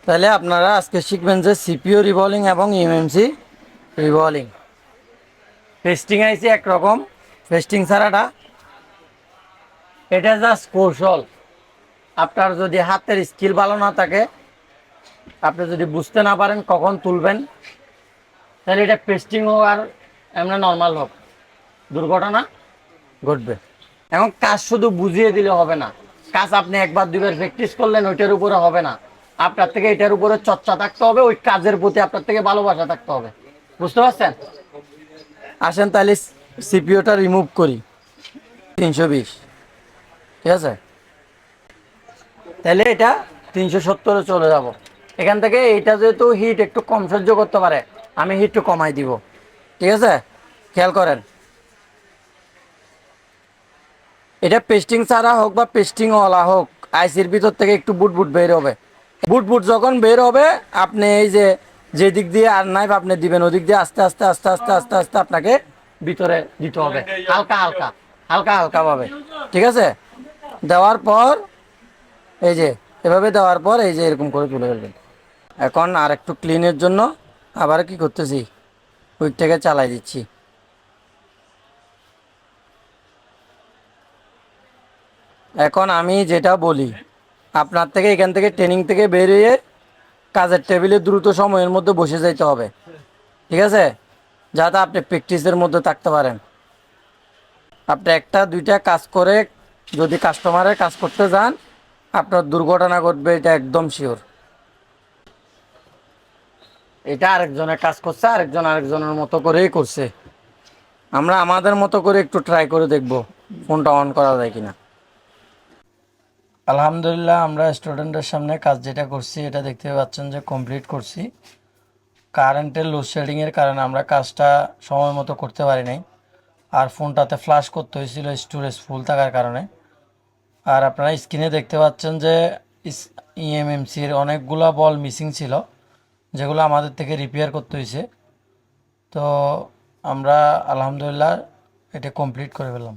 তাহলে আপনারা আজকে শিখবেন যে সিপিইউ রিভলিং এবং ইএমএমসি রিভলিং। পেস্টিং আইসি একরকম, পেস্টিং ছাড়াটা এটা জাস্ট কৌশল। আপনার যদি হাতের স্কিল ভালো না থাকে, আপনি যদি বুঝতে না পারেন কখন তুলবেন, তাহলে এটা পেস্টিং হোক আর এমনি নর্মাল হোক, দুর্ঘটনা ঘটবে। এখন কাজ শুধু বুঝিয়ে দিলে হবে না, কাজ আপনি একবার দুইবার প্র্যাকটিস করলেন ওইটার উপরে হবে না। আপনার থেকে এটার উপরে চর্চা থাকতে হবে, ওই কাজের প্রতি আপনার থেকে ভালোবাসা থাকতে হবে। বুঝতে পারছেন? আসেন তাহলে সিপিইউটা রিমুভ করি। 320, ঠিক আছে? তাহলে এটা 370-এ চলে যাব। এখান থেকে এইটা যেহেতু হিট একটু কম সহ্য করতে পারে, আমি হিট একটু কমাই দিব। ঠিক আছে, খেয়াল করেন। এটা পেস্টিং ছাড়া হোক বা পেস্টিং ওয়ালা হোক, আইসির ভিতর থেকে একটু বুটবুট বের হবে। বুটবুট যখন বের হবে, আপনি এই যে যে দিক দিয়ে আর নাইফ আপনি দিবেন, ওদিক দিয়ে আস্তে আস্তে আস্তে আস্তে আস্তে আস্তে আপনাকে ভিতরে দিতে হবে, হালকা হালকা হালকা হালকা ভাবে। ঠিক আছে, দেওয়ার পর এই যে এভাবে দেওয়ার পর এই যে এরকম করে তুলে ফেলবেন। এখন আর একটু ক্লিনের জন্য আবার কি করতেছি, উইকটাকে চালাই দিচ্ছি। এখন আমি যেটা বলি, আপনার থেকে এখান থেকে ট্রেনিং থেকে বেরিয়ে কাজের টেবিলে দ্রুত সময়ের মধ্যে বসে যাইতে হবে। ঠিক আছে, যাতে আপনি প্র্যাকটিসের মধ্যে থাকতে পারেন। আপনি একটা দুইটা কাজ করে যদি কাস্টমারের কাজ করতে যান, আপনার দুর্ঘটনা ঘটবে, এটা একদম শিওর। এটা আরেকজনের কাজ করছে, আরেকজন আরেকজনের মতো করেই করছে। আমরা আমাদের মতো করে একটু ট্রাই করে দেখব ফোনটা অন করা যায় কিনা। আলহামদুলিল্লাহ, আমরা স্টুডেন্টের সামনে কাজ যেটা করছি এটা দেখতে পাচ্ছেন যে কমপ্লিট করছি। কারেন্টের লোডশেডিংয়ের কারণে আমরা কাজটা সময় মতো করতে পারি নাই, আর ফোনটাতে ফ্লাশ করতে হয়েছিল স্টোরেজ ফুল থাকার কারণে। আর আপনারা স্ক্রিনে দেখতে পাচ্ছেন যে ইএমএমসির অনেকগুলো বল মিসিং ছিল, যেগুলো আমাদের থেকে রিপেয়ার করতে হয়েছে। তো আমরা আলহামদুলিল্লাহ এটা কমপ্লিট করে ফেললাম।